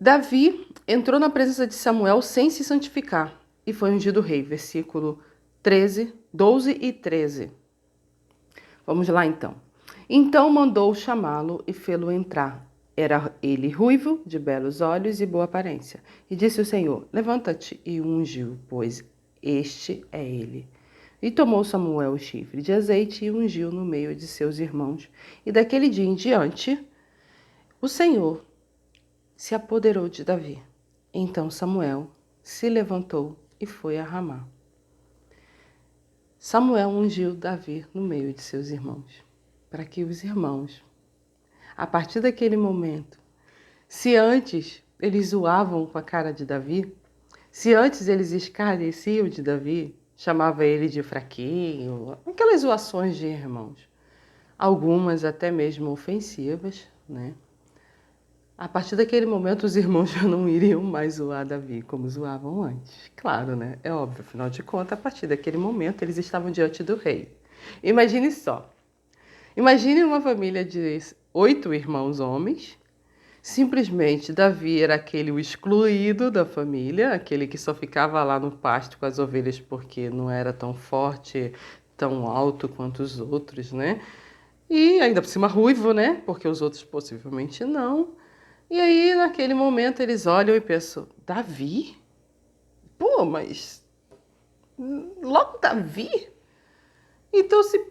Davi entrou na presença de Samuel sem se santificar e foi ungido rei. Versículo 12 e 13. Vamos lá então. Então mandou chamá-lo e fê-lo entrar. Era ele ruivo, de belos olhos e boa aparência. E disse o Senhor: Levanta-te e unge-o, pois este é ele. E tomou Samuel o chifre de azeite e ungiu no meio de seus irmãos. E daquele dia em diante, o Senhor se apoderou de Davi. Então Samuel se levantou e foi a Ramá. Samuel ungiu Davi no meio de seus irmãos, para que os irmãos, a partir daquele momento, se antes eles zoavam com a cara de Davi, se antes eles escarneciam de Davi, chamava ele de fraquinho, aquelas zoações de irmãos, algumas até mesmo ofensivas, né? A partir daquele momento, os irmãos já não iriam mais zoar Davi como zoavam antes. Claro, né? É óbvio, afinal de contas, a partir daquele momento, eles estavam diante do rei. Imagine só. Imagine uma família de 8 irmãos homens. Simplesmente, Davi era aquele o excluído da família, aquele que só ficava lá no pasto com as ovelhas porque não era tão forte, tão alto quanto os outros, né? E ainda por cima ruivo, né? Porque os outros possivelmente não. E aí, naquele momento, eles olham e pensam, Davi? Pô, mas logo Davi? Então, se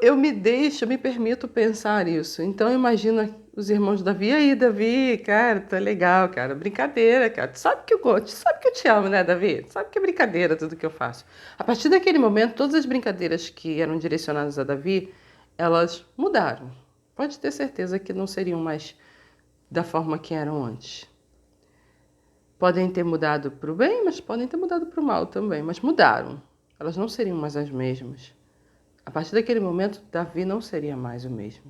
eu me permito pensar isso. Então, imagina os irmãos de Davi. E aí, Davi, cara, tá legal, cara. Brincadeira, cara. Tu sabe que eu gosto, sabe que eu te amo, né, Davi? Tu sabe que é brincadeira tudo que eu faço. A partir daquele momento, todas as brincadeiras que eram direcionadas a Davi, elas mudaram. Pode ter certeza que não seriam mais da forma que eram antes. Podem ter mudado para o bem, mas podem ter mudado para o mal também. Mas mudaram. Elas não seriam mais as mesmas. A partir daquele momento, Davi não seria mais o mesmo.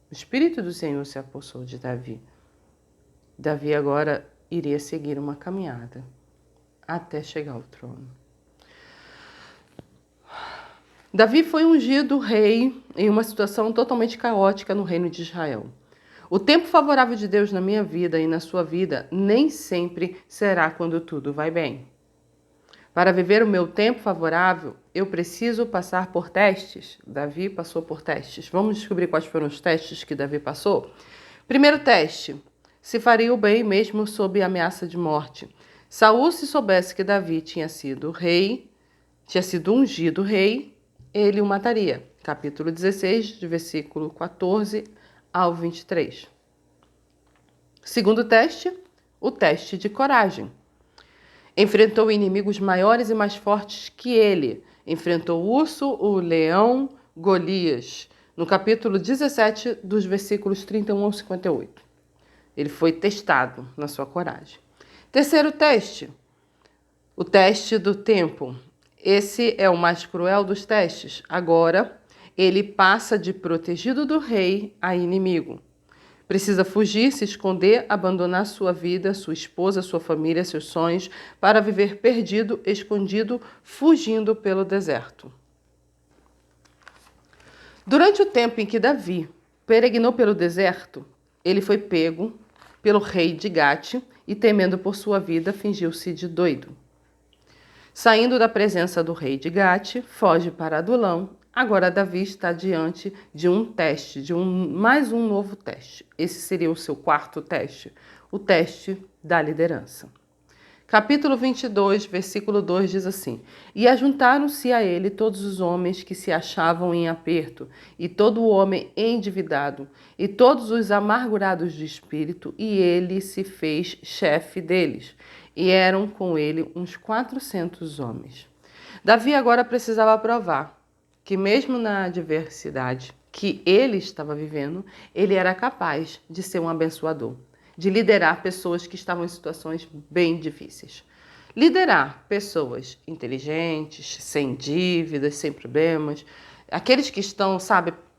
O Espírito do Senhor se apossou de Davi. Davi agora iria seguir uma caminhada até chegar ao trono. Davi foi ungido rei em uma situação totalmente caótica no reino de Israel. O tempo favorável de Deus na minha vida e na sua vida nem sempre será quando tudo vai bem. Para viver o meu tempo favorável, eu preciso passar por testes. Davi passou por testes. Vamos descobrir quais foram os testes que Davi passou? Primeiro teste: se faria o bem mesmo sob ameaça de morte. Saul, se soubesse que Davi tinha sido ungido rei, ele o mataria. Capítulo 16, de versículo 14 ao 23. Segundo teste, o teste de coragem. Enfrentou inimigos maiores e mais fortes que ele. Enfrentou o urso, o leão, Golias. No capítulo 17, dos versículos 31 ao 58. Ele foi testado na sua coragem. Terceiro teste, o teste do tempo. Esse é o mais cruel dos testes. Agora, ele passa de protegido do rei a inimigo. Precisa fugir, se esconder, abandonar sua vida, sua esposa, sua família, seus sonhos, para viver perdido, escondido, fugindo pelo deserto. Durante o tempo em que Davi peregrinou pelo deserto, ele foi pego pelo rei de Gate e, temendo por sua vida, fingiu-se de doido. Saindo da presença do rei de Gate, foge para Adulão. Agora Davi está diante de um teste, mais um novo teste. Esse seria o seu quarto teste, o teste da liderança. Capítulo 22, versículo 2 diz assim: E ajuntaram-se a ele todos os homens que se achavam em aperto, e todo o homem endividado, e todos os amargurados de espírito, e ele se fez chefe deles. E eram com ele uns 400 homens. Davi agora precisava provar que mesmo na adversidade que ele estava vivendo, ele era capaz de ser um abençoador, de liderar pessoas que estavam em situações bem difíceis. Liderar pessoas inteligentes, sem dívidas, sem problemas, aqueles que estão,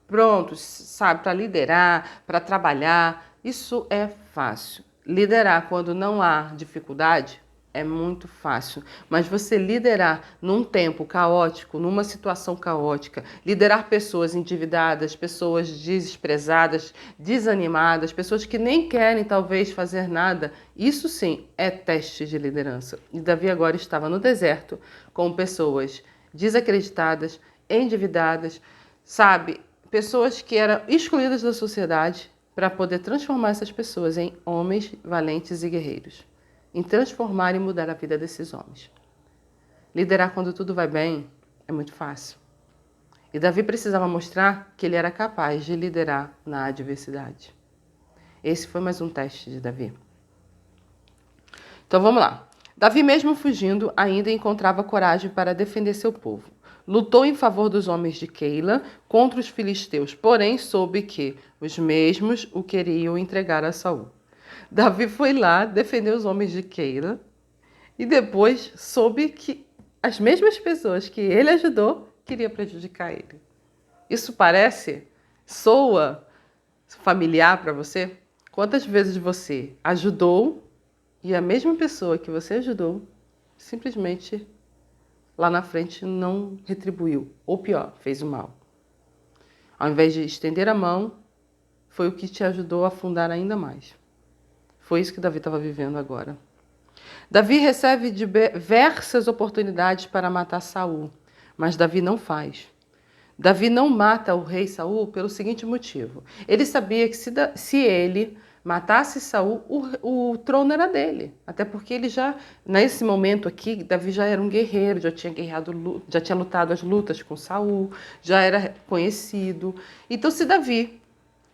prontos, para liderar, para trabalhar, isso é fácil. Liderar quando não há dificuldade É muito fácil, mas você liderar num tempo caótico, numa situação caótica, liderar pessoas endividadas, pessoas desprezadas, desanimadas, pessoas que nem querem talvez fazer nada, isso sim é teste de liderança. E Davi agora estava no deserto com pessoas desacreditadas, endividadas, sabe? Pessoas que eram excluídas da sociedade para poder transformar essas pessoas em homens valentes e guerreiros. Em transformar e mudar a vida desses homens. Liderar quando tudo vai bem é muito fácil. E Davi precisava mostrar que ele era capaz de liderar na adversidade. Esse foi mais um teste de Davi. Então vamos lá. Davi, mesmo fugindo, ainda encontrava coragem para defender seu povo. Lutou em favor dos homens de Keila contra os filisteus, porém soube que os mesmos o queriam entregar a Saul. Davi foi lá defender os homens de Keila e depois soube que as mesmas pessoas que ele ajudou queriam prejudicar ele. Isso soa familiar para você? Quantas vezes você ajudou e a mesma pessoa que você ajudou simplesmente lá na frente não retribuiu, ou pior, fez o mal. Ao invés de estender a mão, foi o que te ajudou a afundar ainda mais. Foi isso que Davi estava vivendo agora. Davi recebe diversas oportunidades para matar Saul, mas Davi não faz. Davi não mata o rei Saul pelo seguinte motivo. Ele sabia que se ele matasse Saul, o trono era dele. Até porque ele já, nesse momento aqui, Davi já era um guerreiro, já tinha lutado as lutas com Saul, já era conhecido. Então, se Davi,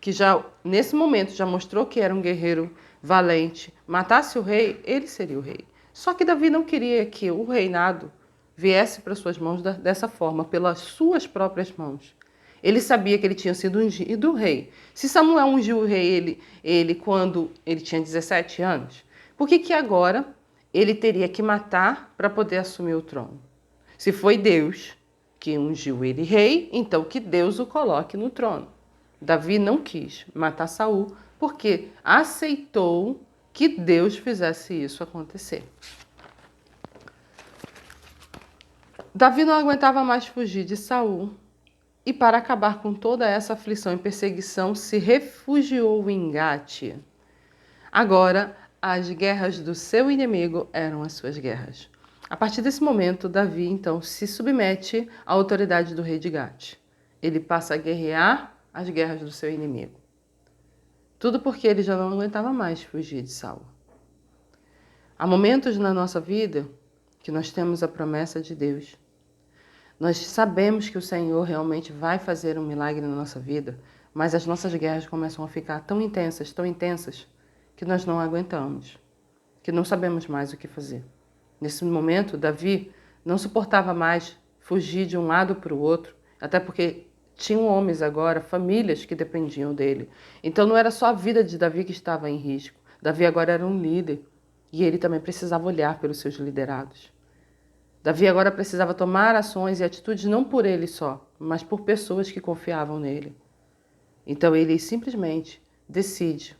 que já nesse momento já mostrou que era um guerreiro valente, matasse o rei, ele seria o rei. Só que Davi não queria que o reinado viesse para suas mãos dessa forma, pelas suas próprias mãos. Ele sabia que ele tinha sido ungido rei. Se Samuel ungiu o rei ele quando ele tinha 17 anos, por que agora ele teria que matar para poder assumir o trono? Se foi Deus que ungiu ele rei, então que Deus o coloque no trono. Davi não quis matar Saul porque aceitou que Deus fizesse isso acontecer. Davi não aguentava mais fugir de Saul e, para acabar com toda essa aflição e perseguição, se refugiou em Gate. Agora, as guerras do seu inimigo eram as suas guerras. A partir desse momento, Davi, então, se submete à autoridade do rei de Gate. Ele passa a guerrear as guerras do seu inimigo. Tudo porque ele já não aguentava mais fugir de Saul. Há momentos na nossa vida que nós temos a promessa de Deus. Nós sabemos que o Senhor realmente vai fazer um milagre na nossa vida, mas as nossas guerras começam a ficar tão intensas, que nós não aguentamos, que não sabemos mais o que fazer. Nesse momento, Davi não suportava mais fugir de um lado para o outro, até porque tinham homens agora, famílias que dependiam dele. Então não era só a vida de Davi que estava em risco. Davi agora era um líder e ele também precisava olhar pelos seus liderados. Davi agora precisava tomar ações e atitudes não por ele só, mas por pessoas que confiavam nele. Então ele simplesmente decide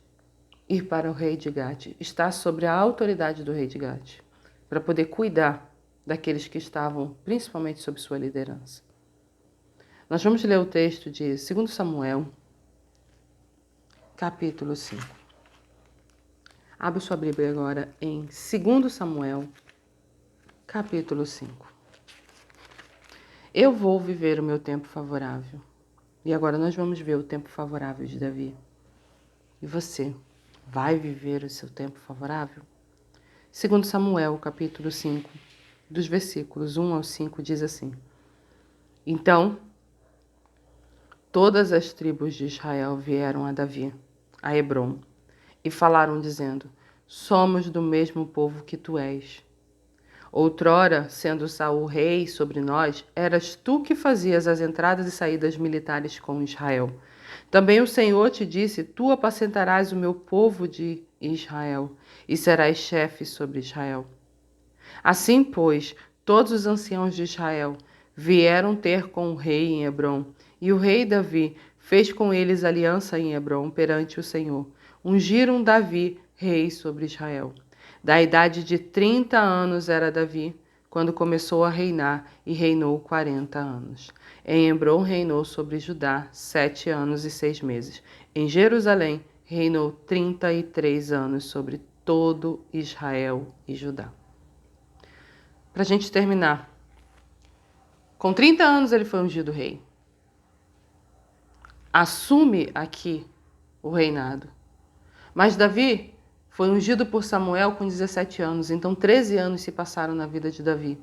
ir para o rei de Gate, estar sobre a autoridade do rei de Gate, para poder cuidar daqueles que estavam principalmente sob sua liderança. Nós vamos ler o texto de 2 Samuel, capítulo 5. Abra sua Bíblia agora em 2 Samuel, capítulo 5. Eu vou viver o meu tempo favorável. E agora nós vamos ver o tempo favorável de Davi. E você vai viver o seu tempo favorável? 2 Samuel, capítulo 5, dos versículos 1 ao 5, diz assim: Então, todas as tribos de Israel vieram a Davi, a Hebrom, e falaram dizendo: Somos do mesmo povo que tu és. Outrora, sendo Saul rei sobre nós, eras tu que fazias as entradas e saídas militares com Israel. Também o Senhor te disse: Tu apacentarás o meu povo de Israel, e serás chefe sobre Israel. Assim, pois, todos os anciãos de Israel vieram ter com o rei em Hebrom, e o rei Davi fez com eles aliança em Hebrom perante o Senhor. Ungiram Davi rei sobre Israel. Da idade de 30 anos era Davi, quando começou a reinar, e reinou 40 anos. Em Hebrom reinou sobre Judá 7 anos e 6 meses. Em Jerusalém reinou 33 anos sobre todo Israel e Judá. Para a gente terminar, com 30 anos ele foi ungido rei. Assume aqui o reinado. Mas Davi foi ungido por Samuel com 17 anos, então 13 anos se passaram na vida de Davi.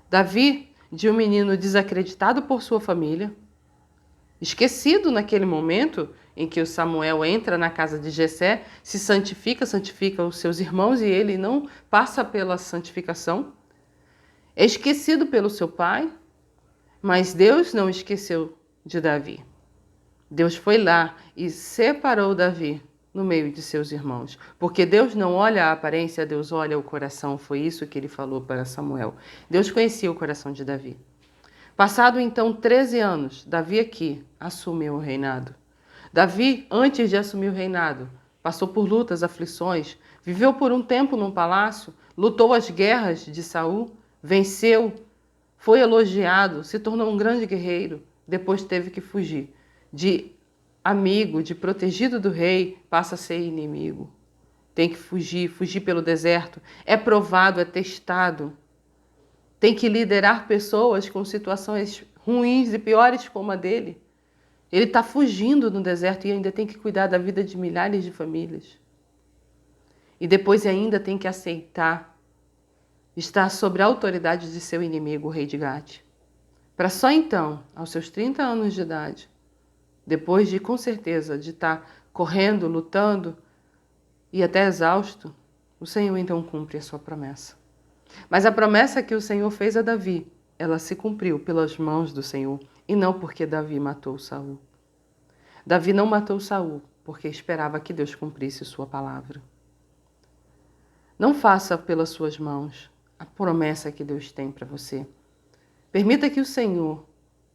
Davi, de um menino desacreditado por sua família, esquecido naquele momento em que o Samuel entra na casa de Jessé, se santifica, santifica os seus irmãos e ele não passa pela santificação. É esquecido pelo seu pai, mas Deus não esqueceu de Davi. Deus foi lá e separou Davi no meio de seus irmãos. Porque Deus não olha a aparência, Deus olha o coração. Foi isso que ele falou para Samuel. Deus conhecia o coração de Davi. Passado então 13 anos, Davi aqui assumiu o reinado. Davi, antes de assumir o reinado, passou por lutas, aflições, viveu por um tempo num palácio, lutou as guerras de Saul, venceu, foi elogiado, se tornou um grande guerreiro, depois teve que fugir. De amigo, de protegido do rei, passa a ser inimigo. Tem que fugir, fugir pelo deserto. É provado, é testado. Tem que liderar pessoas com situações ruins e piores como a dele. Ele está fugindo no deserto e ainda tem que cuidar da vida de milhares de famílias. E depois ainda tem que aceitar estar sob a autoridade de seu inimigo, o rei de Gate. Para só então, aos seus 30 anos de idade, depois de, com certeza, de estar correndo, lutando e até exausto, o Senhor então cumpre a sua promessa. Mas a promessa que o Senhor fez a Davi, ela se cumpriu pelas mãos do Senhor e não porque Davi matou Saul. Davi não matou Saul porque esperava que Deus cumprisse sua palavra. Não faça pelas suas mãos a promessa que Deus tem para você. Permita que o Senhor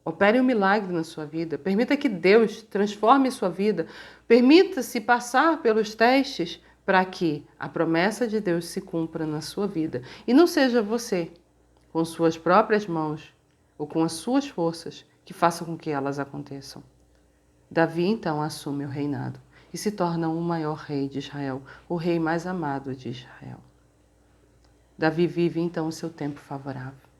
opere um milagre na sua vida. Permita que Deus transforme sua vida. Permita-se passar pelos testes para que a promessa de Deus se cumpra na sua vida. E não seja você, com suas próprias mãos ou com as suas forças, que faça com que elas aconteçam. Davi, então, assume o reinado e se torna o maior rei de Israel, o rei mais amado de Israel. Davi vive, então, o seu tempo favorável.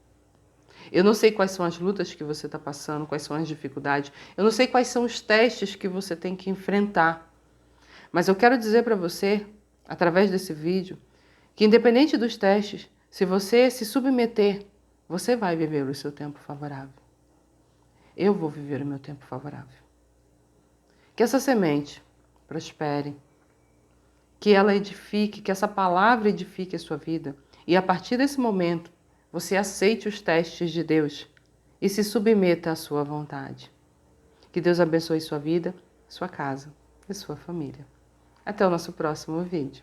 Eu não sei quais são as lutas que você está passando, quais são as dificuldades. Eu não sei quais são os testes que você tem que enfrentar. Mas eu quero dizer para você, através desse vídeo, que independente dos testes, se você se submeter, você vai viver o seu tempo favorável. Eu vou viver o meu tempo favorável. Que essa semente prospere, que ela edifique, que essa palavra edifique a sua vida. E a partir desse momento, você aceite os testes de Deus e se submeta à sua vontade. Que Deus abençoe sua vida, sua casa e sua família. Até o nosso próximo vídeo.